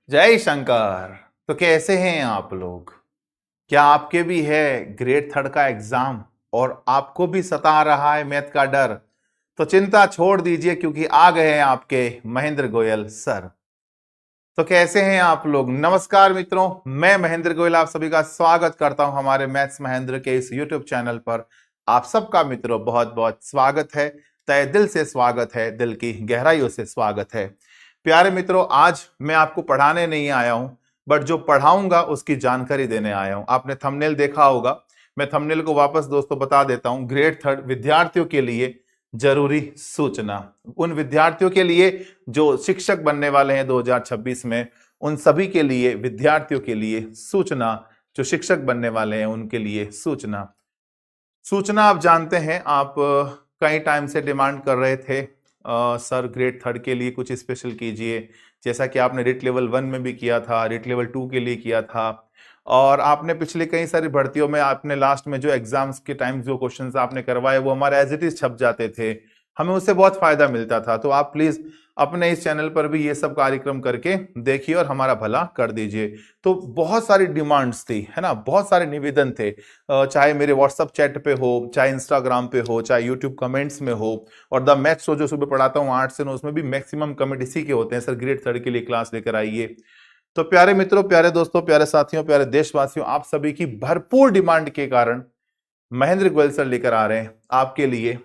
जय शंकर। तो कैसे हैं आप लोग? क्या आपके भी है ग्रेड थर्ड का एग्जाम और आपको भी सता रहा है मैथ का डर? तो चिंता छोड़ दीजिए क्योंकि आ गए हैं आपके महेंद्र गोयल सर। तो कैसे हैं आप लोग? नमस्कार मित्रों, मैं महेंद्र गोयल आप सभी का स्वागत करता हूं हमारे मैथ्स महेंद्र के इस यूट्यूब चैनल पर। आप सबका मित्रों बहुत बहुत स्वागत है, तहे दिल से स्वागत है, दिल की गहराइयों से स्वागत है। प्यारे मित्रों, आज मैं आपको पढ़ाने नहीं आया हूं, बट जो पढ़ाऊंगा उसकी जानकारी देने आया हूं। आपने थंबनेल देखा होगा, मैं थंबनेल को वापस दोस्तों बता देता हूं। ग्रेड थर्ड विद्यार्थियों के लिए जरूरी सूचना, उन विद्यार्थियों के लिए जो शिक्षक बनने वाले हैं 2026 में, उन सभी के लिए, विद्यार्थियों के लिए सूचना, जो शिक्षक बनने वाले हैं उनके लिए सूचना। सूचना आप जानते हैं, आप कई टाइम से डिमांड कर रहे थे सर ग्रेड थर्ड के लिए कुछ स्पेशल कीजिए, जैसा कि आपने रिट लेवल 1 में भी किया था, रिट लेवल 2 के लिए किया था, और आपने पिछले कई सारी भर्तियों में आपने लास्ट में जो एग्जाम्स के टाइम जो क्वेश्चंस आपने करवाए वो हमारे एज इट इज छप जाते थे, हमें उससे बहुत फायदा मिलता था। तो आप प्लीज अपने इस चैनल पर भी ये सब कार्यक्रम करके देखिए और हमारा भला कर दीजिए। तो बहुत सारी डिमांड्स थी, है ना, बहुत सारे निवेदन थे, चाहे मेरे व्हाट्सअप चैट पे हो, चाहे इंस्टाग्राम पे हो, चाहे यूट्यूब कमेंट्स में हो, और द मैथ्स शो जो सुबह पढ़ाता हूँ 8 से 9, उसमें भी मैक्सिमम कमेंट इसी के होते हैं, सर ग्रेड थर्ड के लिए क्लास लेकर आइए। तो प्यारे मित्रों, प्यारे दोस्तों, प्यारे साथियों, प्यारे देशवासियों, आप सभी की भरपूर डिमांड के कारण महेंद्र गोयल सर लेकर आ रहे हैं आपके लिए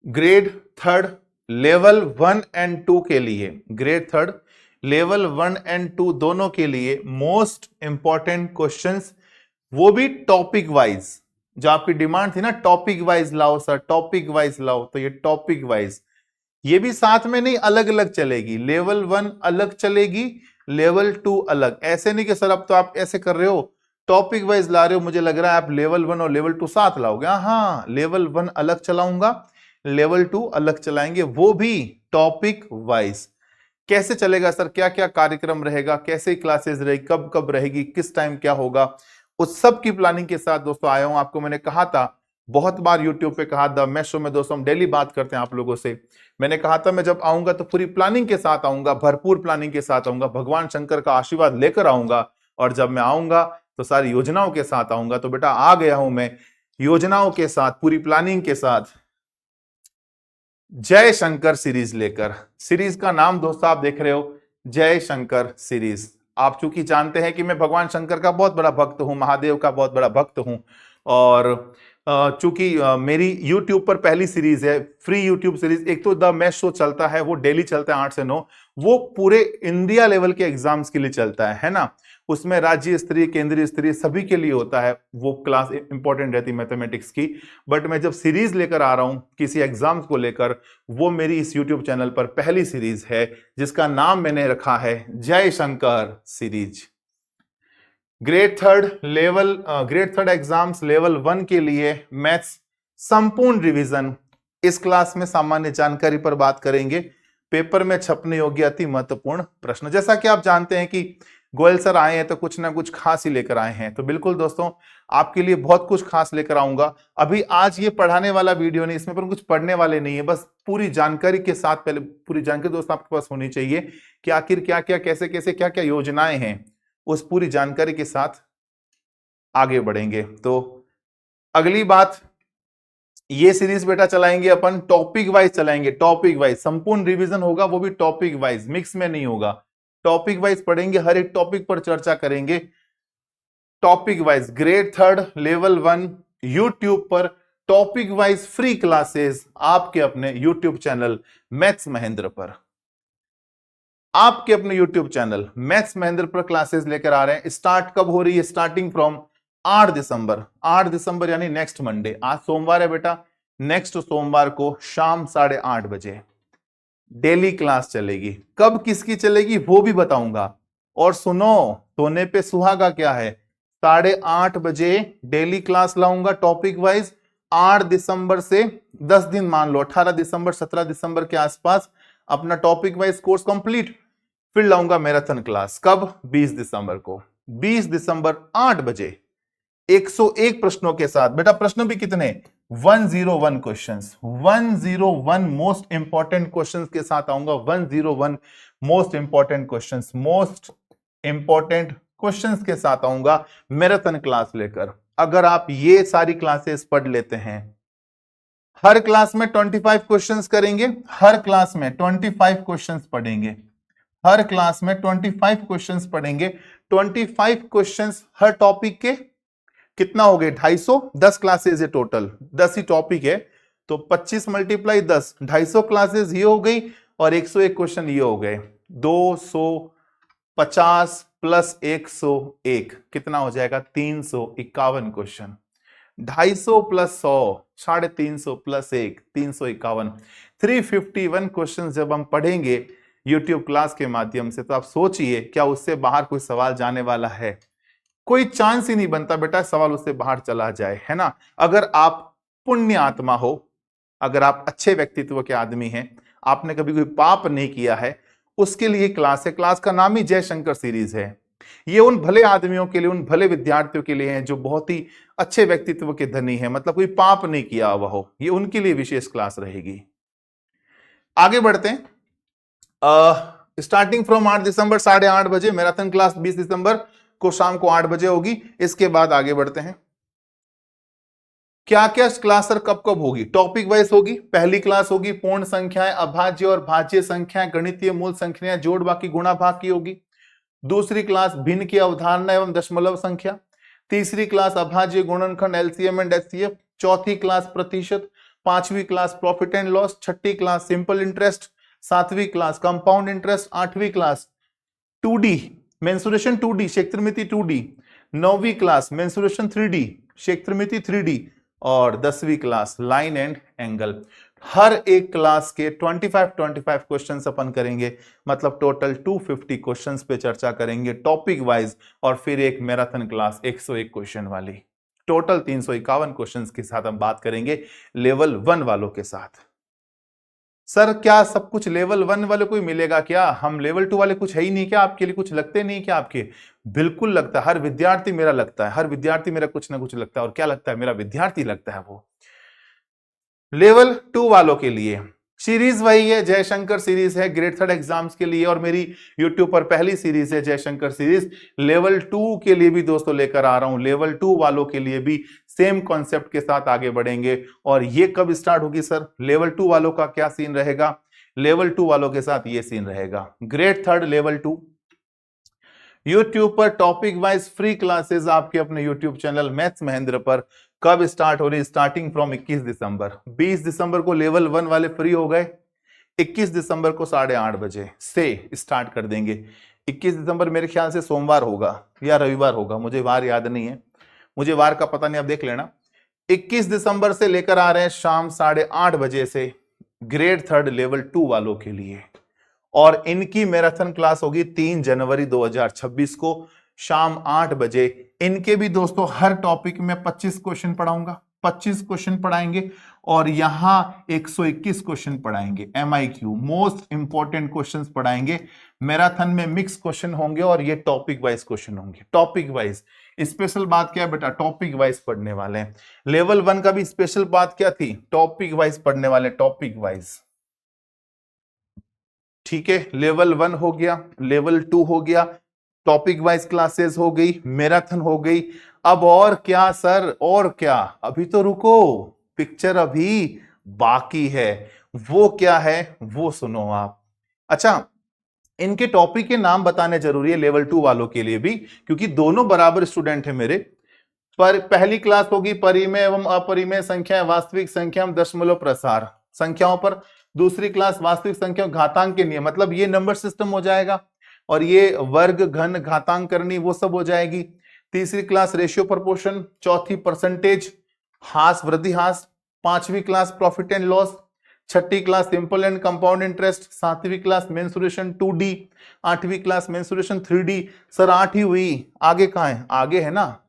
ग्रेड थर्ड लेवल 1 एंड 2 के लिए, ग्रेड थर्ड लेवल 1 एंड 2 दोनों के लिए मोस्ट इंपॉर्टेंट क्वेश्चंस, वो भी टॉपिक वाइज। जो आपकी डिमांड थी ना, टॉपिक वाइज लाओ सर, टॉपिक वाइज लाओ, तो ये टॉपिक वाइज, ये भी साथ में नहीं, अलग अलग चलेगी। लेवल 1 अलग चलेगी, लेवल 2 अलग। ऐसे नहीं कि सर अब तो आप ऐसे कर रहे हो, टॉपिक वाइज ला रहे हो, मुझे लग रहा है आप लेवल 1 और लेवल 2 साथ लाओगे। हाँ, लेवल 1 अलग चलाऊंगा, लेवल 2 अलग चलाएंगे, वो भी टॉपिक वाइज। कैसे चलेगा सर, क्या क्या कार्यक्रम रहेगा, कैसे क्लासेस रहेगी, कब कब रहेगी, किस टाइम क्या होगा, उस सब की प्लानिंग के साथ दोस्तों आया हूं। आपको मैंने कहा था, बहुत बार यूट्यूब पे कहा था, मैं शो में दोस्तों हम डेली बात करते हैं आप लोगों से, मैंने कहा था मैं जब आऊंगा तो पूरी प्लानिंग के साथ आऊंगा, भरपूर प्लानिंग के साथ आऊंगा, भगवान शंकर का आशीर्वाद लेकर आऊंगा, और जब मैं आऊंगा तो सारी योजनाओं के साथ आऊंगा। तो बेटा आ गया हूं मैं योजनाओं के साथ, पूरी प्लानिंग के साथ, जय शंकर सीरीज लेकर। सीरीज का नाम दोस्तों आप देख रहे हो, जय शंकर सीरीज। आप चूंकि जानते हैं कि मैं भगवान शंकर का बहुत बड़ा भक्त हूं, महादेव का बहुत बड़ा भक्त हूं, और चूंकि मेरी YouTube पर पहली सीरीज है, फ्री YouTube सीरीज। एक तो द मैथ शो चलता है, वो डेली चलता है 8 से 9, वो पूरे इंडिया लेवल के एग्जाम्स के लिए चलता है ना। उसमें राज्य स्तरीय, केंद्रीय स्तरीय सभी के लिए होता है, वो क्लास इंपॉर्टेंट रहती है मैथमेटिक्स की। बट मैं जब सीरीज लेकर आ रहा हूं किसी एग्जाम्स को लेकर, वो मेरी इस यूट्यूब चैनल पर पहली सीरीज है, जिसका नाम मैंने रखा है जय Shankar series. Grade third exams level 1 के लिए मैथ्स संपूर्ण रिवीजन। इस क्लास में सामान्य जानकारी पर बात करेंगे, पेपर में छपने योग्य अति महत्वपूर्ण प्रश्न। जैसा कि आप जानते हैं कि गोयल सर आए हैं तो कुछ ना कुछ खास ही लेकर आए हैं, तो बिल्कुल दोस्तों आपके लिए बहुत कुछ खास लेकर आऊंगा। अभी आज ये पढ़ाने वाला वीडियो नहीं, इसमें पर कुछ पढ़ने वाले नहीं है, बस पूरी जानकारी के साथ, पहले पूरी जानकारी दोस्तों आपके पास होनी चाहिए कि आखिर क्या क्या, कैसे कैसे, क्या क्या योजनाएं हैं, उस पूरी जानकारी के साथ आगे बढ़ेंगे। तो अगली बात, ये सीरीज बेटा चलाएंगे अपन टॉपिक वाइज चलाएंगे, टॉपिक वाइज संपूर्ण रिवीजन होगा, वो भी टॉपिक वाइज, मिक्स में नहीं होगा। टॉपिक वाइज पढ़ेंगे, हर एक टॉपिक पर चर्चा करेंगे, topic wise. Grade third level 1 YouTube पर टॉपिक वाइज फ्री क्लासेस आपके अपने यूट्यूब चैनल मैथ्स महेंद्र पर, आपके अपने यूट्यूब चैनल मैथ्स महेंद्र पर क्लासेस लेकर आ रहे हैं। स्टार्ट कब हो रही है? स्टार्टिंग फ्रॉम 8 दिसंबर, 8 दिसंबर यानी नेक्स्ट मंडे। आज सोमवार है बेटा, नेक्स्ट सोमवार को शाम 8:30 बजे डेली क्लास चलेगी। कब किसकी चलेगी वो भी बताऊंगा। और सुनो, सोने पे सुहागा क्या है, 8:30 बजे डेली क्लास लाऊंगा टॉपिक वाइज। 8 दिसंबर से 10 दिन मान लो, 18 दिसंबर 17 दिसंबर के आसपास अपना टॉपिक वाइज कोर्स कंप्लीट, फिर लाऊंगा मैराथन क्लास। कब? 20 दिसंबर को, 20 दिसंबर 8 बजे 101 प्रश्नों के साथ। बेटा प्रश्न भी कितने? 101 क्वेश्चंस, 101 मोस्ट इंपॉर्टेंट क्वेश्चंस के साथ आऊंगा। 101 most important questions, most important questions के साथ आऊंगा मैराथन क्लास लेकर। अगर आप ये सारी क्लासेस पढ़ लेते हैं, हर क्लास में 25 क्वेश्चंस करेंगे, हर क्लास में 25 क्वेश्चंस पढ़ेंगे, हर क्लास में 25 क्वेश्चंस पढ़ेंगे। 25 क्वेश्चंस हर टॉपिक के, कितना हो गए 250, 10 क्लासेस है टोटल, 10 ही टॉपिक है, तो 25 मल्टीप्लाई 10, 250 क्लासेस ये हो गई और 101 क्वेश्चन ये हो गए। 250 प्लस 101 कितना हो जाएगा 351 क्वेश्चन। 250 प्लस 100 350 प्लस 1 351, 351 क्वेश्चन जब हम पढ़ेंगे YouTube क्लास के माध्यम से, तो आप सोचिए क्या उससे बाहर कोई सवाल जाने वाला है? कोई चांस ही नहीं बनता बेटा सवाल उससे बाहर चला जाए, है ना। अगर आप पुण्य आत्मा हो, अगर आप अच्छे व्यक्तित्व के आदमी हैं, आपने कभी कोई पाप नहीं किया है, उसके लिए क्लास है। क्लास का नाम ही जय शंकर सीरीज है। ये उन भले आदमियों के लिए, उन भले विद्यार्थियों के लिए हैं जो बहुत ही अच्छे व्यक्तित्व के धनी हैं, मतलब कोई पाप नहीं किया हुआ हो, ये उनके लिए विशेष क्लास रहेगी। आगे बढ़ते हैं। स्टार्टिंग फ्रॉम 8 दिसंबर 8:30 बजे, मैराथन क्लास 20 दिसंबर को शाम को 8 बजे होगी। इसके बाद आगे बढ़ते हैं, क्या क्या क्लास सर कब कब होगी? टॉपिक वाइज होगी। पहली क्लास होगी पूर्ण संख्याएं, अभाज्य और भाज्य संख्याएं, गणितीय मूल संख्याएं, जोड़ बाकी गुणा भाग की होगी। दूसरी क्लास भिन्न की अवधारणा एवं दशमलव संख्या। तीसरी क्लास अभाज्य, गुणनखंड, एलसीएम एंड एचसीएफ। चौथी क्लास प्रतिशत। पांचवी class profit and loss. Chhathi class simple interest. सातवीं क्लास कंपाउंड इंटरेस्ट। आठवीं class 2D mensuration 2D क्षेत्रमिति 2D। नौवीं क्लास मेंसुरेशन 3D क्षेत्रमिति 3D। और 10वीं क्लास लाइन एंड एंगल। हर एक क्लास के 25 क्वेश्चंस अपन करेंगे, मतलब टोटल 250 क्वेश्चंस पे चर्चा करेंगे टॉपिक वाइज। और फिर एक मैराथन क्लास 101 क्वेश्चन वाली, टोटल 351 क्वेश्चंस के साथ हम बात करेंगे लेवल 1 वालों के साथ। सर क्या सब कुछ लेवल 1 वाले को ही मिलेगा क्या? हम लेवल 2 वाले कुछ है ही नहीं क्या आपके लिए? कुछ लगते नहीं क्या आपके? बिल्कुल लगता है, हर विद्यार्थी मेरा लगता है, हर विद्यार्थी मेरा कुछ ना कुछ लगता है। और क्या लगता है? मेरा विद्यार्थी लगता है वो। लेवल 2 वालों के लिए सीरीज वही है, जयशंकर सीरीज है ग्रेड 3 एग्जाम्स के लिए, और मेरी यूट्यूब पर पहली सीरीज है जयशंकर सीरीज। लेवल 2 के लिए भी दोस्तों लेकर आ रहा हूं, लेवल 2 वालों के लिए भी सेम कॉन्सेप्ट के साथ आगे बढ़ेंगे। और ये कब स्टार्ट होगी सर? लेवल 2 वालों का क्या सीन रहेगा? लेवल 2 वालों के साथ ये सीन रहेगा, ग्रेड 3 लेवल 2 यूट्यूब पर टॉपिक वाइज फ्री क्लासेस आपके अपने यूट्यूब चैनल मैथ्स महेंद्र पर कब स्टार्ट हो रही? स्टार्टिंग फ्रॉम 21 दिसंबर। 20 दिसंबर को लेवल 1 वाले फ्री हो गए, 21 दिसंबर को 8:30 बजे से स्टार्ट कर देंगे। 21 दिसंबर मेरे ख्याल से सोमवार होगा या रविवार होगा, मुझे वार याद नहीं है, मुझे वार का पता नहीं, आप देख लेना। 21 दिसंबर से लेकर आ रहे हैं शाम 8:30 बजे से ग्रेड 3 लेवल 2 वालों के लिए। और इनकी मैराथन क्लास होगी 3 जनवरी 2026 को शाम 8 बजे। इनके भी दोस्तों हर टॉपिक में 25 क्वेश्चन पढ़ाऊंगा, 25 क्वेश्चन पढ़ाएंगे। और यहां 121 क्वेश्चन पढ़ाएंगे, MIQ मोस्ट इंपॉर्टेंट क्वेश्चंस पढ़ाएंगे। मैराथन में मिक्स क्वेश्चन होंगे और ये टॉपिक वाइज क्वेश्चन होंगे, टॉपिक वाइज। स्पेशल बात क्या है बेटा? टॉपिक वाइज पढ़ने वाले हैं। लेवल 1 का भी स्पेशल बात क्या थी? टॉपिक वाइज पढ़ने वाले, टॉपिक वाइज। ठीक है, लेवल 1 हो गया, लेवल 2 हो गया, टॉपिक वाइज क्लासेस हो गई, मैराथन हो गई। अब और क्या सर? और क्या? अभी तो रुको, पिक्चर अभी बाकी है। वो क्या है वो सुनो आप। अच्छा, इनके टॉपिक के नाम बताने जरूरी है लेवल 2 वालों के लिए भी, क्योंकि दोनों बराबर स्टूडेंट है मेरे। पर पहली क्लास होगी परिमेय एवं अपरिमेय संख्या, वास्तविक संख्या एवं दशमलव प्रसार संख्याओं पर। दूसरी क्लास वास्तविक संख्या घातांक के नियम, मतलब ये नंबर सिस्टम हो जाएगा। और ये वर्ग घन घातांक करनी वो सब हो जाएगी। तीसरी क्लास रेशियो प्रपोर्शन। चौथी परसेंटेज, हास वृद्धि हास। पांचवी class profit and loss. Chhathi class simple and compound interest. सातवीं क्लास मेंसुरेशन 2D। आठवीं क्लास मेंसुरेशन 3D। सर 8 ही हुई, आगे कहां है? आगे है ना।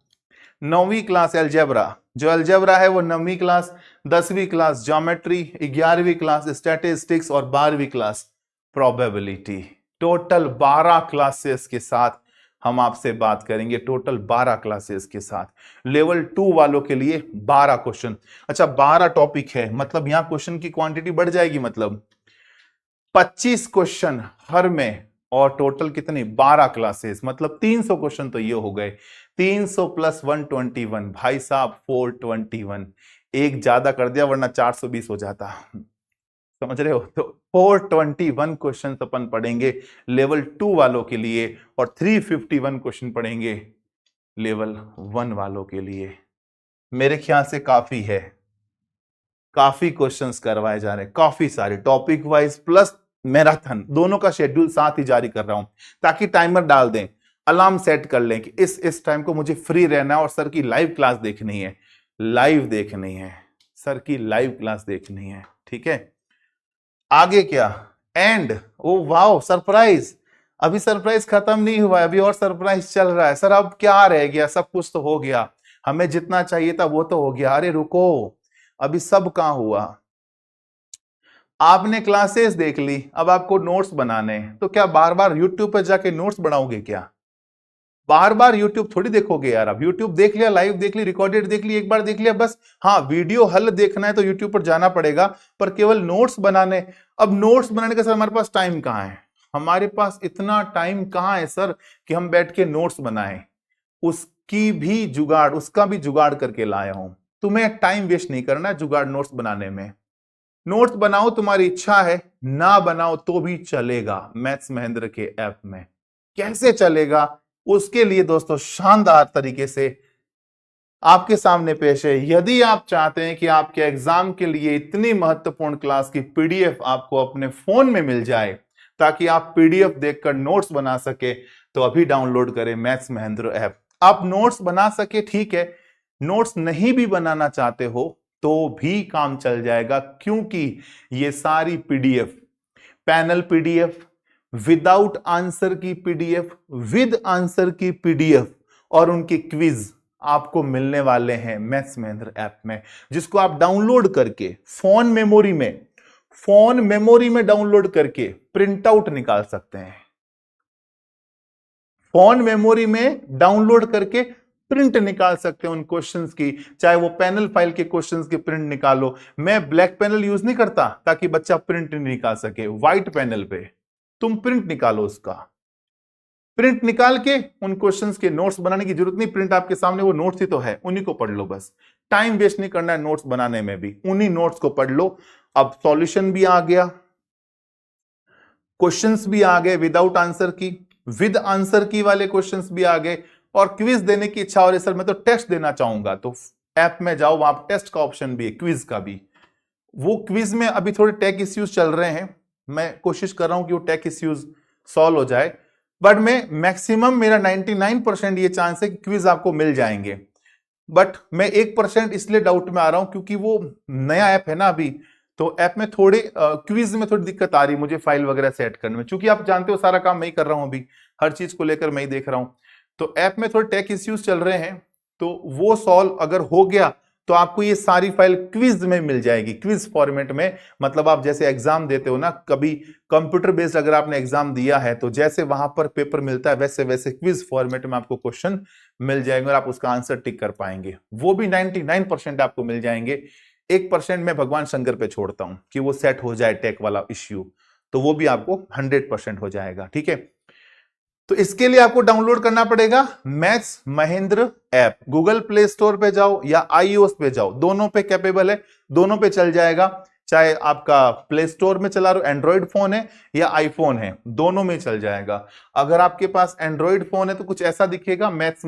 नौवीं क्लास एल्जेब्रा, जो एल्जेब्रा है वो 9वीं क्लास। 10वीं क्लास ज्योमेट्री। 11वीं क्लास स्टैटिस्टिक्स और 12वीं क्लास प्रोबेबिलिटी। टोटल 12 क्लासेस के साथ हम आपसे बात करेंगे टोटल 12 क्लासेस के साथ। लेवल 2 वालों के लिए 12 क्वेश्चन। अच्छा 12 टॉपिक है, मतलब यहां क्वेश्चन की क्वांटिटी बढ़ जाएगी, मतलब 25 क्वेश्चन हर में, और टोटल कितनी 12 क्लासेस, मतलब 300 क्वेश्चन तो ये हो गए। 300 प्लस 121 भाई साहब 421, एक ज्यादा कर दिया वरना 420 हो जाता, समझ रहे हो। तो 421 क्वेश्चन अपन पढ़ेंगे लेवल 2 वालों के लिए, और 351 क्वेश्चन पढ़ेंगे लेवल 1 वालों के लिए। मेरे ख्याल से काफी है, काफी क्वेश्चंस करवाए जा रहे हैं, काफी सारे टॉपिक वाइज प्लस मैराथन, दोनों का शेड्यूल साथ ही जारी कर रहा हूं, ताकि टाइमर डाल दें, अलार्म सेट कर लें कि इस टाइम को मुझे फ्री रहना है और सर की लाइव क्लास देखनी है, लाइव देखनी है, सर की लाइव क्लास देखनी है, ठीक है। आगे क्या, एंड, ओ वाओ सरप्राइज, अभी सरप्राइज खत्म नहीं हुआ है, अभी और सरप्राइज चल रहा है। सर अब क्या रह गया, सब कुछ तो हो गया, हमें जितना चाहिए था वो तो हो गया। अरे रुको, अभी सब कहां हुआ, आपने क्लासेस देख ली, अब आपको नोट्स बनाने हैं, तो क्या बार बार यूट्यूब पर जाके नोट्स बनाओगे क्या? बार बार यूट्यूब थोड़ी देखोगे यार। अब यूट्यूब देख लिया, लाइव देख ली, रिकॉर्डेड देख ली, एक बार देख लिया बस। हाँ वीडियो हल देखना है तो यूट्यूब पर जाना पड़ेगा, पर केवल नोट्स बनाने, अब नोट्स बनाने का सर हमारे पास टाइम कहाँ है, हमारे पास इतना टाइम कहाँ है सर कि हम बैठ के नोट्स बनाएं। उसकी भी जुगाड़, उसका भी जुगाड़ करके लाया हूं, तुम्हें टाइम वेस्ट नहीं करना जुगाड़ नोट्स बनाने में। नोट्स बनाओ, तुम्हारी इच्छा है, ना बनाओ तो भी चलेगा मैथ्स महेंद्र के ऐप में। कैसे चलेगा, उसके लिए दोस्तों शानदार तरीके से आपके सामने पेश है। यदि आप चाहते हैं कि आपके एग्जाम के लिए इतनी महत्वपूर्ण क्लास की पीडीएफ आपको अपने फोन में मिल जाए, ताकि आप पीडीएफ देखकर नोट्स बना सके, तो अभी डाउनलोड करें मैथ्स महेंद्र ऐप। आप नोट्स बना सके ठीक है, नोट्स नहीं भी बनाना चाहते हो तो भी काम चल जाएगा, क्योंकि ये सारी PDF, panel PDF, without answer की पीडीएफ, विद आंसर की पीडीएफ और उनके क्विज आपको मिलने वाले हैं मैथ्स महेंद्र ऐप में, जिसको आप डाउनलोड करके फोन मेमोरी में डाउनलोड करके प्रिंट आउट निकाल सकते हैं। फोन मेमोरी में डाउनलोड करके प्रिंट निकाल सकते हैं उन क्वेश्चंस की, चाहे वो पैनल फाइल के क्वेश्चंस की प्रिंट निकालो। मैं ब्लैक पैनल यूज नहीं करता ताकि बच्चा प्रिंट नहीं निकाल सके, व्हाइट पैनल पे तुम प्रिंट निकालो, उसका प्रिंट निकाल के उन क्वेश्चंस के नोट्स बनाने की जरूरत नहीं, प्रिंट आपके सामने वो नोट्स ही तो है, उन्हीं को पढ़ लो बस। टाइम वेस्ट नहीं करना है नोट्स बनाने में भी, उन्हीं नोट्स को पढ़ लो। अब सॉल्यूशन भी आ गया, क्वेश्चंस भी आ गए विदाउट आंसर की, विद आंसर की वाले क्वेश्चंस भी आ गए, और क्विज देने की इच्छा हो रही सर मैं तो टेस्ट देना चाहूंगा, तो ऐप में जाओ, वहां टेस्ट का ऑप्शन भी है, क्विज का भी। वो क्विज में अभी थोड़े टेक इश्यूज चल रहे हैं, मैं कोशिश कर रहा हूं कि वो टेक इश्यूज सॉल्व हो जाए, बट मैं मैक्सिमम मेरा 99% ये चांस है कि क्विज आपको मिल जाएंगे। बट मैं 1% इसलिए डाउट में आ रहा हूं क्योंकि वो नया ऐप है ना अभी, तो ऐप में थोड़े क्विज में थोड़ी दिक्कत आ रही है मुझे फाइल वगैरह सेट करने में, क्योंकि आप जानते हो सारा काम मैं ही कर रहा हूं, अभी हर चीज को लेकर मैं ही देख रहा हूं, तो ऐप में थोड़े टेक इश्यूज चल रहे हैं, तो वो सॉल्व अगर हो गया तो आपको ये सारी फाइल क्विज में मिल जाएगी, क्विज फॉर्मेट में। मतलब आप जैसे एग्जाम देते हो ना, कभी कंप्यूटर बेस्ड अगर आपने एग्जाम दिया है तो जैसे वहां पर पेपर मिलता है वैसे वैसे क्विज फॉर्मेट में आपको क्वेश्चन मिल जाएंगे और आप उसका आंसर टिक कर पाएंगे, वो भी 99% आपको मिल जाएंगे। 1% मैं भगवान शंकर पे छोड़ता हूं कि वो सेट हो जाए टेक वाला इश्यू, तो वो भी आपको 100% हो जाएगा, ठीक है। तो इसके लिए आपको डाउनलोड करना पड़ेगा maths Mahendra app, Google play store पे जाओ या आईओएस पे जाओ, दोनों पे कैपेबल है, दोनों पे चल जाएगा, चाहे आपका प्ले स्टोर में चला रहे हो, एंड्रॉइड फोन है या आईफोन है, दोनों में चल जाएगा। अगर आपके पास एंड्रॉइड फोन है तो कुछ ऐसा दिखेगा, मैथ्स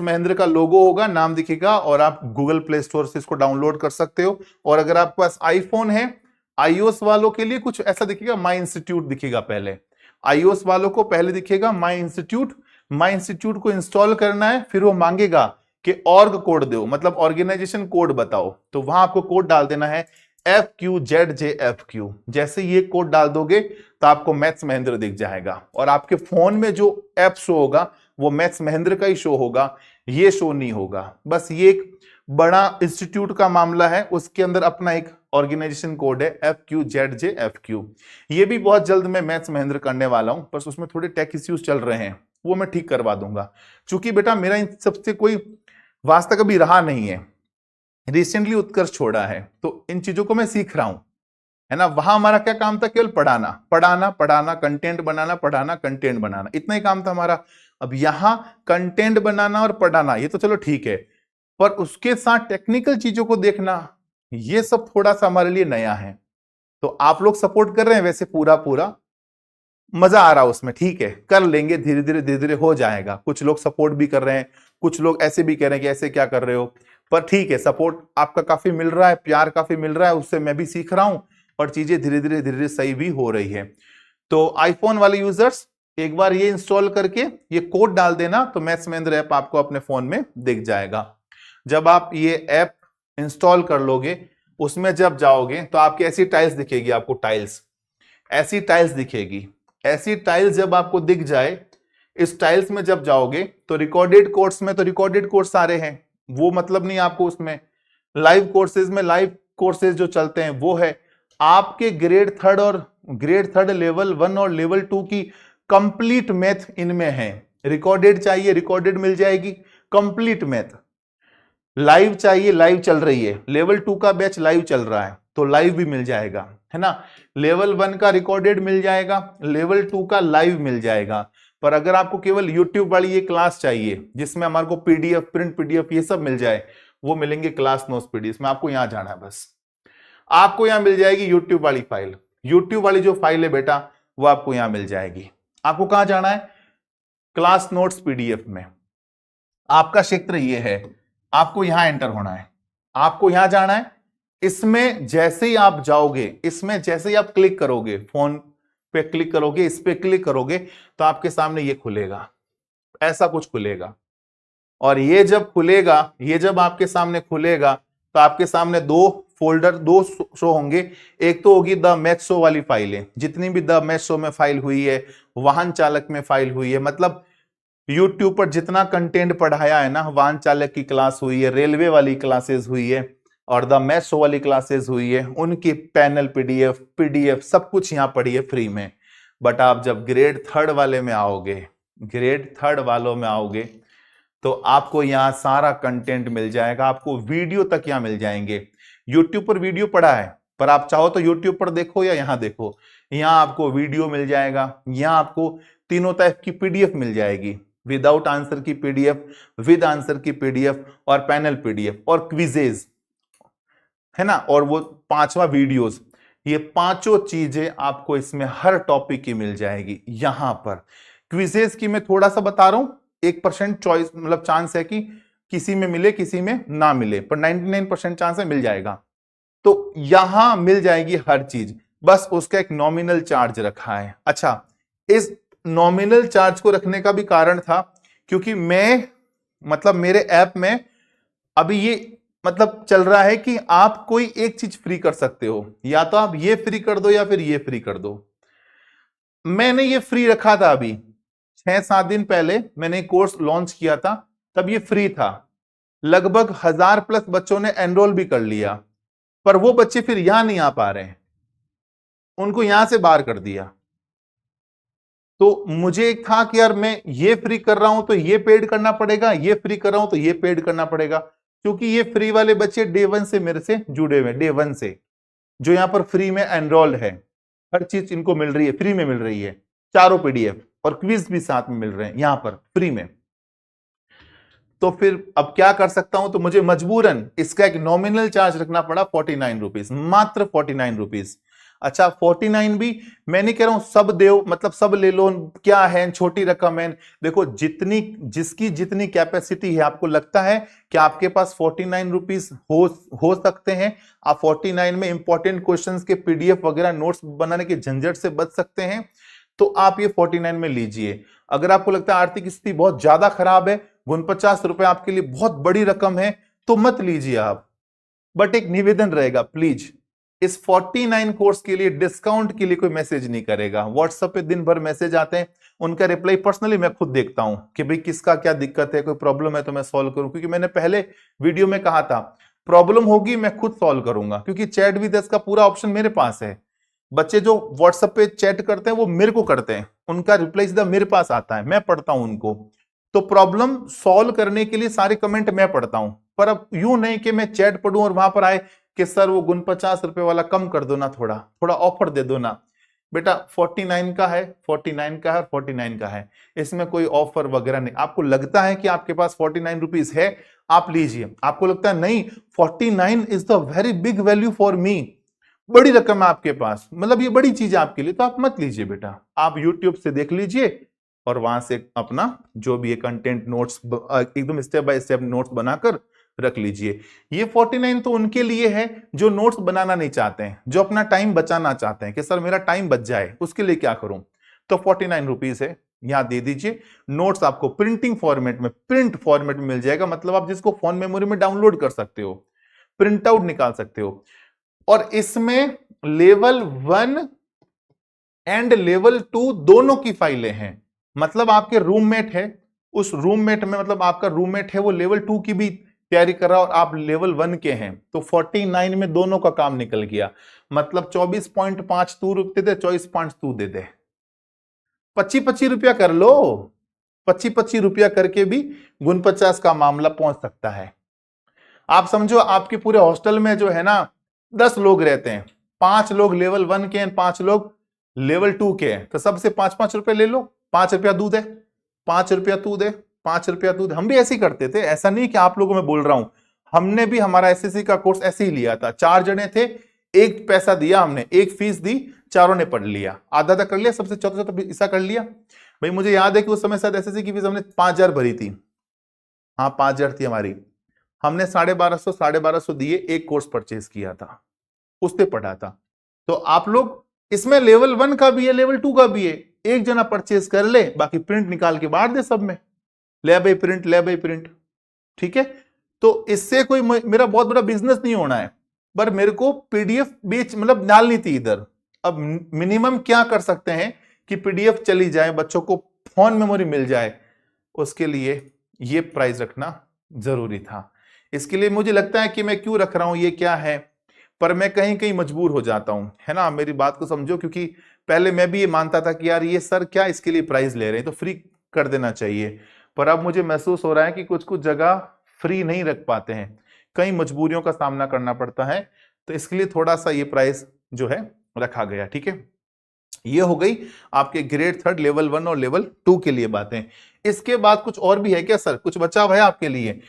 महेंद्र का लोगो होगा, नाम दिखेगा, और आप गूगल प्ले स्टोर से इसको डाउनलोड कर सकते हो। और अगर आपके पास आईफोन है, आईओएस वालों के लिए कुछ ऐसा दिखेगा, माई इंस्टीट्यूट दिखेगा पहले, आईओएस वालों को पहले दिखेगा माई इंस्टीट्यूट को इंस्टॉल करना है, फिर वो मांगेगा कि ऑर्ग कोड दो, मतलब ऑर्गेनाइजेशन कोड बताओ, तो वहां आपको कोड डाल देना है FQZJFQ। जैसे ये कोड डाल दोगे तो आपको मैथ्स महेंद्र दिख जाएगा, और आपके फोन में जो ऐप शो होगा वो मैथ्स महेंद्र का ही शो होगा, ये शो नहीं होगा। बस ये एक बड़ा इंस्टीट्यूट का मामला है, उसके अंदर अपना एक ऑर्गेनाइजेशन कोड है FQZJFQ। ये भी बहुत जल्द मैं मैथ्स महेंद्र करने वाला हूं, बस उसमें थोड़े टेक इश्यूज चल रहे हैं, वो मैं ठीक करवा दूंगा। क्योंकि बेटा मेरा इन सबसे कोई वास्ता कभी रहा नहीं है, रिसेंटली उत्कर्ष छोड़ा है, तो इन चीजों को मैं सीख रहा हूं, है ना। वहां हमारा क्या काम था? केवल पढ़ाना पढ़ाना पढ़ाना, कंटेंट बनाना, पढ़ाना कंटेंट बनाना, इतना ही काम था हमारा। अब यहां कंटेंट बनाना और पढ़ाना ये तो चलो ठीक है, पर उसके साथ टेक्निकल चीजों को देखना, ये सब थोड़ा सा हमारे लिए नया है। तो आप लोग सपोर्ट कर रहे हैं वैसे पूरा पूरा, मजा आ रहा है उसमें, ठीक है, कर लेंगे, धीरे धीरे हो जाएगा। कुछ लोग सपोर्ट भी कर रहे हैं, कुछ लोग ऐसे भी कह रहे हैं कि ऐसे क्या कर रहे हो, पर ठीक है, सपोर्ट आपका काफी मिल रहा है, प्यार काफी मिल रहा है, उससे मैं भी सीख रहा हूं और चीजें धीरे धीरे सही भी हो रही है। तो आईफोन वाले यूजर्स एक बार ये इंस्टॉल करके ये कोड डाल देना, तो मैथ्स महेंद्र ऐप आपको अपने फोन में दिख जाएगा। जब आप ये ऐप इंस्टॉल कर लोगे, उसमें जब जाओगे तो आपकी ऐसी टाइल्स दिखेगी, आपको टाइल्स, ऐसी टाइल्स दिखेगी। ऐसी टाइल्स जब आपको दिख जाए, इस टाइल्स में जब जाओगे तो रिकॉर्डेड कोर्स में तो रिकॉर्डेड कोर्स सारे हैं, वो मतलब नहीं आपको उसमें। लाइव कोर्सेज में लाइव कोर्सेज जो चलते हैं वो है। आपके ग्रेड थर्ड लेवल 1 और लेवल 2 की कंप्लीट मैथ इनमें है। रिकॉर्डेड चाहिए, रिकॉर्डेड मिल जाएगी, कंप्लीट मैथ। लाइव चाहिए, लाइव चल रही है, लेवल 2 का बैच लाइव चल रहा है तो लाइव भी मिल जाएगा, है ना। लेवल 1 का रिकॉर्डेड मिल जाएगा, लेवल 2 का लाइव मिल जाएगा। पर अगर आपको केवल यूट्यूब वाली ये क्लास चाहिए जिसमें हमारे को पीडीएफ, प्रिंट पीडीएफ ये सब मिल जाए, वो मिलेंगे क्लास नोट्स पीडीएफ में। आपको यहां जाना है, बस आपको यहां मिल जाएगी यूट्यूब वाली फाइल। यूट्यूब वाली जो फाइल है बेटा, वो आपको यहां मिल जाएगी। आपको कहां जाना है? क्लास नोट्स पीडीएफ में। आपका क्षेत्र ये है, आपको यहां एंटर होना है, आपको यहां जाना है। इसमें जैसे ही आप जाओगे, इसमें जैसे ही आप क्लिक करोगे, फोन पे क्लिक करोगे, इस पे क्लिक करोगे, तो आपके सामने ये खुलेगा, ऐसा कुछ खुलेगा। और ये जब खुलेगा, ये जब आपके सामने खुलेगा, तो आपके सामने दो फोल्डर, दो शो होंगे। एक तो होगी द मैथ शो वाली फाइलें, जितनी भी द मैथ शो में फाइल हुई है, वाहन चालक में फाइल हुई है, मतलब YouTube पर जितना कंटेंट पढ़ाया है ना, वाहन चालक की क्लास हुई है, रेलवे वाली क्लासेस हुई है और द मैथ शो वाली क्लासेस हुई है, उनकी पैनल पीडीएफ सब कुछ यहाँ पढ़ी है फ्री में। बट आप जब ग्रेड थर्ड वाले में आओगे, ग्रेड थर्ड वालों में आओगे, तो आपको यहाँ सारा कंटेंट मिल जाएगा, आपको वीडियो तक यहाँ मिल जाएंगे। YouTube पर वीडियो पड़ा है, पर आप चाहो तो YouTube पर देखो या यहाँ देखो, यहाँ आपको वीडियो मिल जाएगा, यहाँ आपको तीनों टाइप की पीडीएफ मिल जाएगी, विदाउट आंसर की पीडीएफ, विद आंसर की पीडीएफ और पैनल पीडीएफ और क्विजेज, है ना, और वो 5वां वीडियोस। ये पांचों चीजें आपको इसमें हर टॉपिक की मिल जाएगी। यहां पर क्विजेज की मैं थोड़ा सा बता रहा हूं, 1% चॉइस, मतलब चांस है कि किसी में मिले किसी में ना मिले, पर 99% चांस है मिल जाएगा। तो यहां मिल जाएगी हर चीज, बस उसका एक नॉमिनल चार्ज रखा है। अच्छा, इस नॉमिनल चार्ज को रखने का भी कारण था क्योंकि मैं, मतलब मेरे ऐप में अभी ये मतलब चल रहा है कि आप कोई एक चीज फ्री कर सकते हो, या तो आप ये फ्री कर दो या फिर ये फ्री कर दो। मैंने ये फ्री रखा था, अभी 6-7 दिन पहले मैंने कोर्स लॉन्च किया था, तब ये फ्री था। लगभग 1000+ बच्चों ने एनरोल भी कर लिया, पर वो बच्चे फिर यहां नहीं आ पा रहे हैं, उनको यहां से बाहर कर दिया। तो मुझे एक था कि यार मैं ये फ्री कर रहा हूं तो ये पेड करना पड़ेगा, ये फ्री कर रहा हूं तो ये पेड करना पड़ेगा, क्योंकि ये फ्री वाले बच्चे डे 1 से मेरे से जुड़े हुए, डे 1 से जो यहां पर फ्री में एनरोल्ड है, हर चीज इनको मिल रही है, फ्री में मिल रही है, चारों पीडीएफ और क्विज भी साथ में मिल रहे हैं यहां पर फ्री में। तो फिर अब क्या कर सकता हूं, तो मुझे मजबूरन इसका एक नॉमिनल चार्ज रखना पड़ा 49 रुपीज, मात्र 49 रुपीज। अच्छा, 49 भी मैं नहीं कह रहा हूं सब देव, मतलब सब ले लो, क्या है, छोटी रकम है। देखो, जिसकी जितनी कैपेसिटी है, आपको लगता है कि आपके पास 49 रुपीज हो सकते हैं, आप 49 में इंपॉर्टेंट क्वेश्चंस के पीडीएफ वगैरह नोट्स बनाने के झंझट से बच सकते हैं, तो आप ये 49 में लीजिए। अगर आपको लगता है आर्थिक स्थिति बहुत ज्यादा खराब है, 49 रुपए आपके लिए बहुत बड़ी रकम है, तो मत लीजिए आप। बट एक निवेदन रहेगा, प्लीज इस 49 कोर्स के लिए डिस्काउंट के लिए कोई मैसेज नहीं करेगा। व्हाट्सएप पे दिन भर मैसेज आते हैं, उनका रिप्लाई पर्सनली मैं खुद देखता हूं कि भाई किसका क्या दिक्कत है, कोई प्रॉब्लम है तो मैं सॉल्व करूं। क्योंकि मैंने पहले वीडियो में कहा था प्रॉब्लम होगी मैं खुद सॉल्व करूंगा, क्योंकि चैट विद अस का पूरा ऑप्शन मेरे पास है। बच्चे जो व्हाट्सएप पे चैट करते हैं वो मेरे को करते हैं, उनका रिप्लाई सीधा मेरे पास आता है, मैं पढ़ता हूं उनको। तो प्रॉब्लम सॉल्व करने के लिए सारे कमेंट मैं पढ़ता हूं। पर अब यूं नहीं कि मैं चैट पढ़ूं और वहां पर आए कि सर वो 49 रुपए वाला कम कर दो ना, थोड़ा थोड़ा ऑफर दे दो ना। बेटा 49 का है, 49 का है, 49 का है, इसमें कोई ऑफर वगैरह नहीं। आपको लगता है कि आपके पास 49 रुपीज है, आप लीजिए। आपको लगता है नहीं 49 is the very big value for me, बड़ी रकम है आपके पास, मतलब ये बड़ी चीज है आपके लिए, तो आप मत लीजिए बेटा। आप यूट्यूब से देख लीजिए और वहां से अपना जो भी है कंटेंट नोट्स एकदम स्टेप बाय स्टेप नोट्स बनाकर रख लीजिए। ये 49 तो उनके लिए है जो नोट्स बनाना नहीं चाहते हैं, जो अपना टाइम बचाना चाहते हैं कि सर मेरा टाइम बच जाए, उसके लिए क्या करूं। तो 49 रुपीज है, यहां दे दीजिए। नोट्स आपको प्रिंटिंग फॉर्मेट में, प्रिंट फॉर्मेट में मिल जाएगा, मतलब आप जिसको फोन मेमोरी में डाउनलोड कर सकते हो, प्रिंट आउट निकाल सकते हो। और इसमें लेवल 1 एंड लेवल 2 दोनों की फाइलें हैं। मतलब आपके रूममेट है, उस रूममेट में मतलब आपका रूममेट है वो लेवल 2 की भी तैयारी कर रहा है और आप लेवल 1 के हैं, तो 49 में दोनों का काम निकल गया। मतलब 24.5 तू रुपये दे, 24.5 तू दे दे, 25-25 रुपया कर लो। 25-25 रुपया करके भी 49 का मामला पहुंच सकता है। आप समझो आपके पूरे हॉस्टल में जो है ना 10 लोग रहते हैं, 5 लोग लेवल 1 के हैं, 5 लोग लेवल 2 के हैं, तो सबसे 5-5 रुपए ले लो। 5 रुपया तू दे, 5 रुपया तू दे, 5 रुपया तू दे। हम भी ऐसे ही करते थे, ऐसा नहीं कि आप लोगों में बोल रहा हूं, हमने भी हमारा एसएससी का कोर्स ऐसे ही लिया था। 4 जने थे, एक पैसा दिया हमने, एक फीस दी, चारों ने पढ़ लिया, आधा आधा कर लिया, सबसे चौथा चौथा हिस्सा कर लिया। भाई मुझे याद है कि उस समय शायद एसएससी की फीस हमने 5,000 भरी थी, हाँ 5,000 थी हमारी। हमने 1250 दिए, एक कोर्स परचेज किया था, उस पे पढ़ा था। तो आप लोग इसमें लेवल 1 का भी है, लेवल 2 का भी है, एक जना परचेज कर ले, बाकी प्रिंट निकाल के बांट दे सब में, ले भाई प्रिंट, ले भाई प्रिंट, ठीक है। तो इससे कोई मेरा बहुत बड़ा बिजनेस नहीं होना है, पर मेरे को पीडीएफ बेच मतलब डालनी थी इधर। अब मिनिमम क्या कर सकते हैं कि पीडीएफ चली जाए, बच्चों को फोन मेमोरी मिल जाए, उसके लिए ये प्राइस रखना जरूरी था। इसके लिए मुझे लगता है कि मैं क्यों रख रहा हूं, ये क्या है, पर मैं कहीं कहीं मजबूर हो जाता हूं, है ना, मेरी बात को समझो। क्योंकि पहले मैं भी ये मानता था कि यार ये सर क्या इसके लिए प्राइस ले रहे हैं, तो फ्री कर देना चाहिए। पर अब मुझे महसूस हो रहा है कि कुछ कुछ जगह फ्री नहीं रख पाते हैं, कई मजबूरियों का सामना करना पड़ता है, तो इसके लिए थोड़ा सा ये प्राइस जो है रखा गया, ठीक है। ये हो गई आपके ग्रेड 3 लेवल 1 और लेवल 2 के लिए बातें। इसके बाद कुछ और भी है क्या सर, कुछ बचा हुआ है आपके लिए?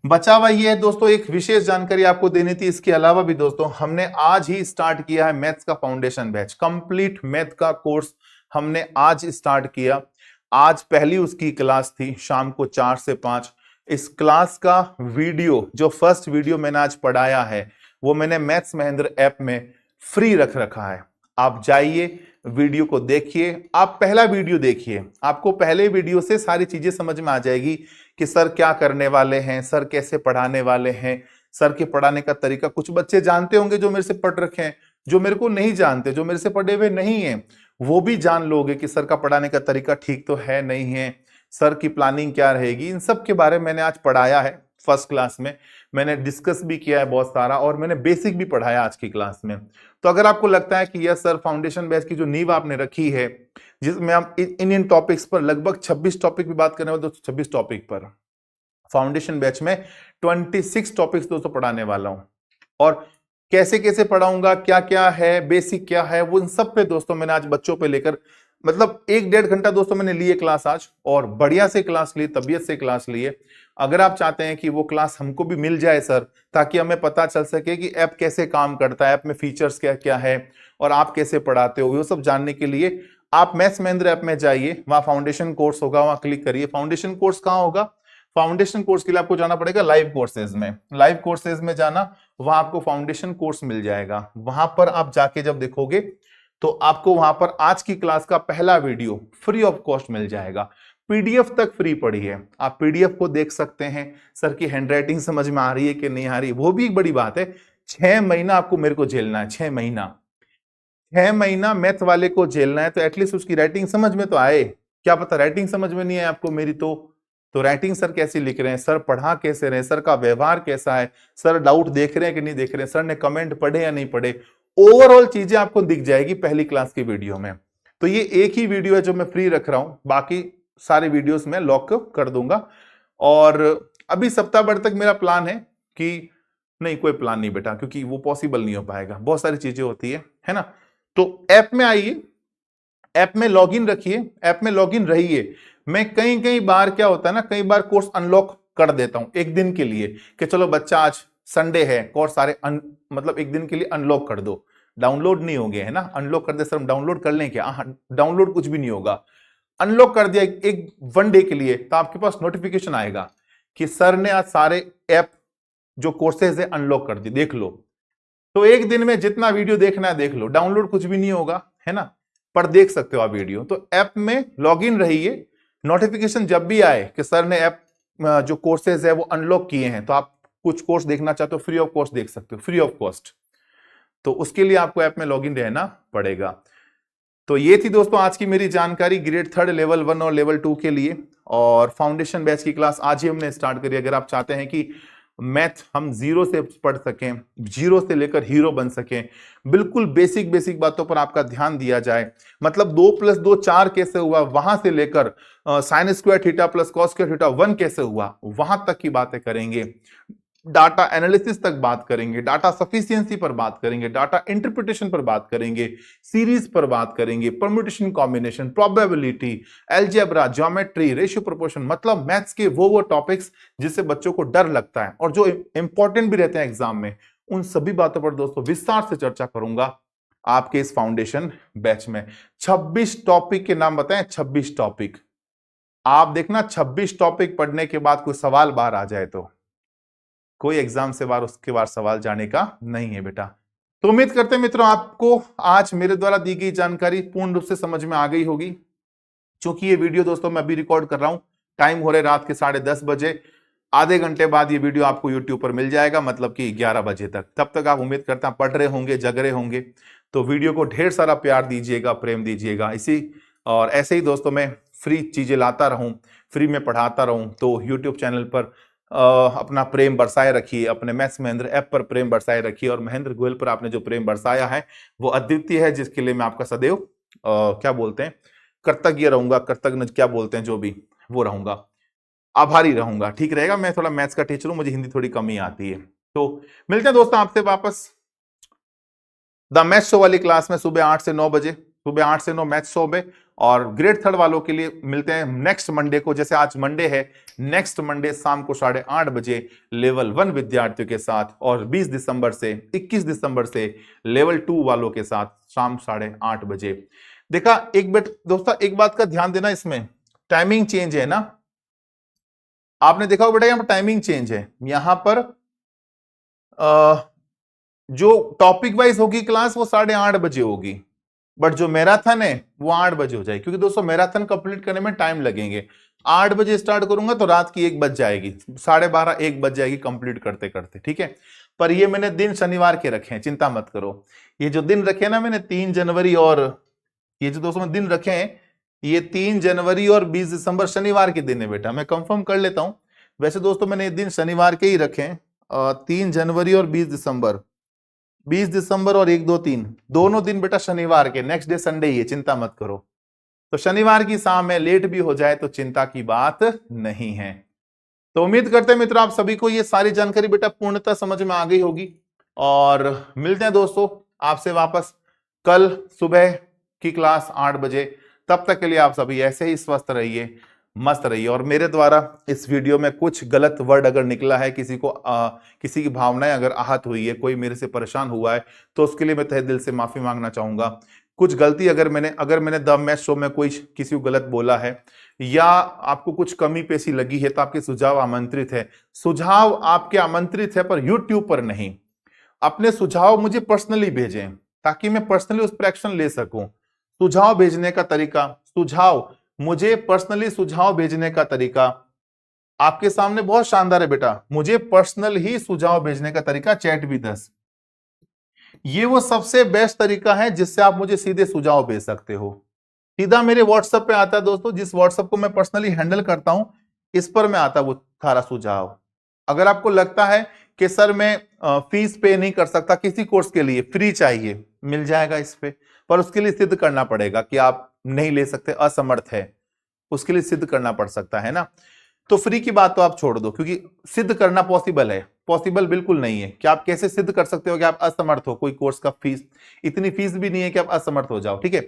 बचा हुआ ये है दोस्तों, एक विशेष जानकारी आपको देनी थी। इसके अलावा भी दोस्तों हमने आज ही स्टार्ट किया है मैथ्स का फाउंडेशन बैच, कंप्लीट मैथ का कोर्स हमने आज स्टार्ट किया। आज पहली उसकी क्लास थी शाम को 4 से 5। इस क्लास का वीडियो, जो फर्स्ट वीडियो मैंने आज पढ़ाया है, वो मैंने मैथ्स महेंद्र ऐप में फ्री रख रखा है। आप जाइए वीडियो को देखिए, आप पहला वीडियो देखिए, आपको पहले वीडियो से सारी चीजें समझ में आ जाएगी कि सर क्या करने वाले हैं, सर कैसे पढ़ाने वाले हैं, सर के पढ़ाने का तरीका। कुछ बच्चे जानते होंगे जो मेरे से पढ़ रखे हैं, जो मेरे को नहीं जानते, जो मेरे से पढ़े हुए नहीं हैं, वो भी जान लोगे कि सर का पढ़ाने का तरीका ठीक तो है नहीं है, सर की प्लानिंग क्या रहेगी। इन सब के बारे में मैंने आज पढ़ाया है फर्स्ट क्लास में, मैंने डिस्कस भी किया है बहुत सारा, और मैंने बेसिक भी पढ़ाया आज की क्लास में। तो अगर आपको लगता है कि यस सर फाउंडेशन बैच की जो नींव आपने रखी है, जिसमें हम इन टॉपिक्स पर लगभग 26 टॉपिक भी बात करने वाले, दोस्तों 26 टॉपिक पर फाउंडेशन बैच में 26 टॉपिक्स दोस्तों पढ़ाने वाला हूं। और कैसे कैसे पढ़ाऊंगा, क्या क्या है, बेसिक क्या है, वो इन सब पे दोस्तों मैंने आज बच्चों पे लेकर मतलब 1-1.5 घंटा दोस्तों मैंने लिए क्लास आज, और बढ़िया से क्लास ली, तबीयत से क्लास लिए। अगर आप चाहते हैं कि वो क्लास हमको भी मिल जाए सर, ताकि हमें पता चल सके कि ऐप कैसे काम करता है, ऐप में फीचर्स क्या क्या है, और आप कैसे पढ़ाते हो, वो सब जानने के लिए आप मैथ्स महेंद्र ऐप में जाइए, वहां फाउंडेशन कोर्स होगा, वहां क्लिक करिए। फाउंडेशन कोर्स कहां होगा? फाउंडेशन कोर्स के लिए आपको जाना पड़ेगा लाइव कोर्सेज में, लाइव कोर्सेज में जाना, वहां आपको फाउंडेशन कोर्स मिल जाएगा। वहां पर आप जाके जब देखोगे तो आपको वहां पर आज की क्लास का पहला वीडियो फ्री ऑफ कॉस्ट मिल जाएगा। पीडीएफ तक फ्री पड़ी है, आप पीडीएफ को देख सकते हैं, सर की हैंडराइटिंग समझ में आ रही है कि नहीं आ रही, वो भी एक बड़ी बात है। 6 महीना आपको मेरे को झेलना है, 6 महीना, 6 महीना मैथ वाले को झेलना है, तो एटलीस्ट उसकी राइटिंग समझ में तो आए। क्या पता राइटिंग समझ में नहीं आए आपको मेरी, तो तो राइटिंग सर कैसी लिख रहे हैं, सर पढ़ा कैसे रहे, सर का व्यवहार कैसा है, सर डाउट देख रहे हैं कि नहीं देख रहे हैं, सर ने कमेंट पढ़े या नहीं पढ़े, ओवरऑल चीजें आपको दिख जाएगी पहली क्लास की वीडियो में। तो ये एक ही वीडियो है जो मैं फ्री रख रहा हूं, बाकी सारे वीडियोस में लॉक कर दूंगा। और अभी सप्ताह भर तक मेरा प्लान है कि नहीं, कोई प्लान नहीं बेटा, क्योंकि वो पॉसिबल नहीं हो पाएगा, बहुत सारी चीजें होती है ना। तो ऐप में आइए, ऐप में लॉगिन रखिए, ऐप में लॉगिन रहिए। मैं कई कई बार क्या होता है ना, कई बार कोर्स अनलॉक कर देता हूं एक दिन के लिए कि चलो बच्चा आज संडे है, कोर्स सारे मतलब एक दिन के लिए अनलॉक कर दो। डाउनलोड नहीं हो गए है ना, अनलॉक कर दे सर, हम डाउनलोड कर लें क्या? डाउनलोड कुछ भी नहीं होगा, अनलॉक कर दिया एक वन डे के लिए, तो आपके पास नोटिफिकेशन आएगा कि सर ने आज सारे ऐप जो कोर्सेज है अनलॉक कर दी, देख लो। तो एक दिन में जितना वीडियो देखना है देख लो, डाउनलोड कुछ भी नहीं होगा है ना, पर देख सकते हो आप वीडियो। तो ऐप में लॉगिन रहिए, नोटिफिकेशन जब भी आए कि सर ने ऐप जो कोर्सेज है वो अनलॉक किए हैं, तो आप कुछ कोर्स देखना चाहते हो फ्री ऑफ कॉस्ट देख सकते हो, फ्री ऑफ कॉस्ट। तो उसके लिए आपको ऐप में लॉगिन रहना पड़ेगा। तो ये थी दोस्तों आज की मेरी जानकारी ग्रेड 3 लेवल 1 और लेवल 2 के लिए। और फाउंडेशन बैच की क्लास आज ही हमने स्टार्ट करी। अगर आप चाहते हैं कि मैथ हम जीरो से पढ़ सकें, जीरो से लेकर हीरो बन सकें, बिल्कुल बेसिक बेसिक बातों पर आपका ध्यान दिया जाए, मतलब 2 + 2 4 कैसे हुआ, वहां से लेकर sine square theta plus cos square theta 1 कैसे हुआ, वहां तक की बातें करेंगे। डाटा एनालिसिस तक बात करेंगे, डाटा सफिशिएंसी पर बात करेंगे, डाटा इंटरप्रिटेशन पर बात करेंगे, सीरीज पर बात करेंगे, permutation combination, probability, algebra, geometry, ratio proportion, मतलब मैथ्स के वो टॉपिक्स जिससे बच्चों को डर लगता है और जो इंपॉर्टेंट भी रहते हैं एग्जाम में, उन सभी बातों पर दोस्तों विस्तार से चर्चा करूंगा आपके इस फाउंडेशन बैच में। 26 टॉपिक के नाम बताएं, 26 टॉपिक। आप देखना 26 टॉपिक पढ़ने के बाद कोई सवाल बाहर आ जाए तो कोई एग्जाम से बार उसके बाद सवाल जाने का नहीं है बेटा। तो उम्मीद करते हैं मित्रों आपको आज मेरे द्वारा दी गई जानकारी पूर्ण रूप से समझ में आ गई होगी। क्योंकि ये वीडियो दोस्तों मैं अभी रिकॉर्ड कर रहा हूं, टाइम हो रहे रात के 10:30 बजे, आधे घंटे बाद ये वीडियो आपको यूट्यूब पर मिल जाएगा, मतलब कि 11 बजे तक। तब तक आप उम्मीद करते हैं पढ़ रहे होंगे, जग रहे होंगे। तो वीडियो को ढेर सारा प्यार दीजिएगा, प्रेम दीजिएगा। इसी और ऐसे ही दोस्तों मैं फ्री चीजें लाता रहूं, फ्री में पढ़ाता रहूं, तो यूट्यूब चैनल पर अपना प्रेम बरसाए रखिए, अपने मैथ्स महेंद्र ऐप पर प्रेम बरसाए रखिए। और महेंद्र गोयल पर आपने जो प्रेम बरसाया है वो अद्वितीय है, जिसके लिए मैं आपका सदैव क्या बोलते हैं, कृतज्ञ रहूंगा, कृतज्ञ क्या बोलते हैं, जो भी वो रहूंगा, आभारी रहूंगा। ठीक रहेगा। मैं थोड़ा मैथ्स का टीचर हूं, मुझे हिंदी थोड़ी कमी आती है। तो मिलते हैं दोस्तों आपसे वापस द मैथ शो वाली क्लास में सुबह 8 से 9 बजे, सुबह 8 से 9 मैथ शो में। और ग्रेड 3 वालों के लिए मिलते हैं नेक्स्ट मंडे को, जैसे आज मंडे है, नेक्स्ट मंडे शाम को 8:30 बजे लेवल 1 विद्यार्थियों के साथ, और 20 दिसंबर से 21 दिसंबर से लेवल 2 वालों के साथ शाम 8:30 बजे। देखा एक बेट दोस्तों, एक बात का ध्यान देना, इसमें टाइमिंग चेंज है ना, आपने देखा हो बेटा, यहां पर टाइमिंग चेंज है। यहां पर जो टॉपिक वाइज होगी क्लास वो 8:30 बजे होगी, बट जो मैराथन है वो 8 बजे हो जाएगी, क्योंकि दोस्तों मैराथन कंप्लीट करने में टाइम लगेंगे। 8 बजे स्टार्ट करूंगा तो रात की 1 बज जाएगी, 12:30 1 बज जाएगी कंप्लीट करते करते, ठीक है। पर ये मैंने दिन शनिवार के रखे हैं, चिंता मत करो। ये जो दिन रखे हैं ना मैंने 3 जनवरी, और ये जो दोस्तों मैं दिन रखे हैं ये 3 जनवरी और 20 दिसंबर शनिवार के दिन है बेटा, मैं कंफर्म कर लेता हूं। वैसे दोस्तों मैंने ये दिन शनिवार के ही रखे हैं, 3 जनवरी और 20 दिसंबर, 20 दिसंबर और 1 2 3 दोनों दिन बेटा शनिवार के, नेक्स्ट डे संडे ही है, चिंता मत करो। तो शनिवार की शाम में लेट भी हो जाए तो चिंता की बात नहीं है। तो उम्मीद करते हैं मित्रों आप सभी को ये सारी जानकारी बेटा पूर्णतः समझ में आ गई होगी। और मिलते हैं दोस्तों आपसे वापस कल सुबह की क्लास 8 बजे। तब तक के लिए आप सभी ऐसे ही स्वस्थ रहिए, मस्त रहिए। और मेरे द्वारा इस वीडियो में कुछ गलत वर्ड अगर निकला है, किसी को किसी की भावनाएं अगर आहत हुई है, कोई मेरे से परेशान हुआ है, तो उसके लिए मैं तहे दिल से माफी मांगना चाहूंगा। कुछ गलती अगर मैंने द मैथ शो में कोई किसी को गलत बोला है या आपको कुछ कमी पेशी लगी है, तो आपके सुझाव आमंत्रित है। सुझाव आपके आमंत्रित है, पर यूट्यूब पर नहीं। अपने सुझाव मुझे पर्सनली भेजें ताकि मैं पर्सनली उस पर एक्शन ले सकूं। सुझाव भेजने का तरीका, सुझाव मुझे पर्सनली सुझाव भेजने का तरीका आपके सामने बहुत शानदार है बेटा। मुझे पर्सनल ही सुझाव भेजने का तरीका ChatV10, ये वो सबसे बेस्ट तरीका है जिससे आप मुझे सीधे सुझाव भेज सकते हो। सीधा मेरे व्हाट्सएप पे आता है दोस्तों, जिस व्हाट्सएप को मैं पर्सनली हैंडल करता हूं, इस पर मैं आता वो सारा सुझाव। अगर आपको लगता है कि सर मैं फीस पे नहीं कर सकता किसी कोर्स के लिए, फ्री चाहिए, मिल जाएगा इस पे, पर उसके लिए सिद्ध करना पड़ेगा कि आप नहीं ले सकते, असमर्थ है, उसके लिए सिद्ध करना पड़ सकता है ना। तो फ्री की बात तो आप छोड़ दो, क्योंकि सिद्ध करना पॉसिबल है, पॉसिबल बिल्कुल नहीं है कि आप कैसे सिद्ध कर सकते हो कि आप असमर्थ हो। कोई कोर्स का फीस, इतनी फीस भी नहीं है कि आप असमर्थ हो जाओ, ठीक है।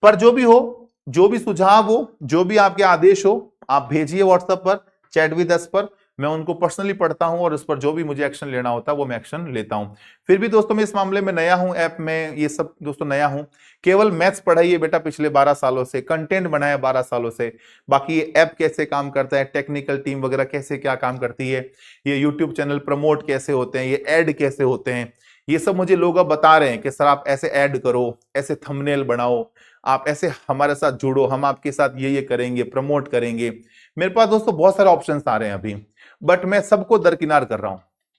पर जो भी हो, जो भी सुझाव हो, जो भी आपके आदेश हो, आप भेजिए व्हाट्सएप पर, चैट विद अस पर, मैं उनको पर्सनली पढ़ता हूं और उस पर जो भी मुझे एक्शन लेना होता है वो मैं एक्शन लेता हूं। फिर भी दोस्तों मैं इस मामले में नया हूं, ऐप में ये सब दोस्तों नया हूं। केवल मैथ्स पढ़ाई है बेटा पिछले 12 सालों से, कंटेंट बनाया 12 सालों से, बाकी ये ऐप कैसे काम करता है, टेक्निकल टीम वगैरह कैसे क्या काम करती है, ये यूट्यूब चैनल प्रमोट कैसे होते हैं, ये ऐड कैसे होते हैं, ये सब मुझे लोग अब बता रहे हैं कि सर आप ऐसे ऐड करो, ऐसे थंबनेल बनाओ, आप ऐसे हमारे साथ जुड़ो, हम आपके साथ ये करेंगे, प्रमोट करेंगे। मेरे पास दोस्तों बहुत सारे ऑप्शंस आ रहे हैं अभी, बट मैं सबको दरकिनार कर रहा हूं,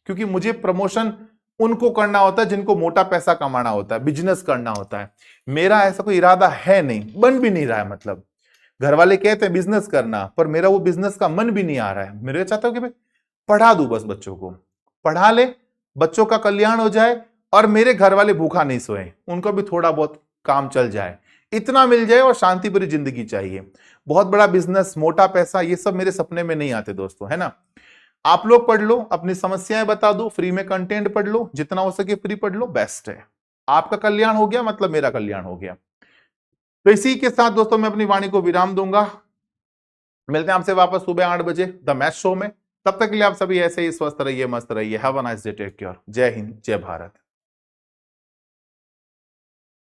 क्योंकि मुझे प्रमोशन उनको करना होता है जिनको मोटा पैसा कमाना होता है, बिजनेस करना होता है। मेरा ऐसा कोई इरादा है नहीं, बन भी नहीं रहा है। मतलब घर वाले कहते हैं बिजनेस करना, पर मेरा वो बिजनेस का मन भी नहीं आ रहा है। मेरे चाहता हूं कि मैं पढ़ा दूं, बस बच्चों को पढ़ा ले, बच्चों का कल्याण हो जाए और मेरे घर वाले भूखा नहीं सोए, उनको भी थोड़ा बहुत काम चल जाए, इतना मिल जाए और शांति भरी जिंदगी चाहिए। बहुत बड़ा बिजनेस, मोटा पैसा, ये सब मेरे सपने में नहीं आते दोस्तों, है ना। आप लोग पढ़ लो, अपनी समस्याएं बता दो, फ्री में कंटेंट पढ़ लो, जितना हो सके फ्री पढ़ लो, बेस्ट है। आपका कल्याण हो गया मतलब मेरा कल्याण हो गया। तो इसी के साथ दोस्तों मैं अपनी वाणी को विराम दूंगा। मिलते हैं आपसे वापस सुबह 8 बजे द मैथ शो में। तब तक के लिए आप सभी ऐसे ही स्वस्थ रहिए, मस्त रहिए। Have a nice day, take care. जय हिंद, जय भारत।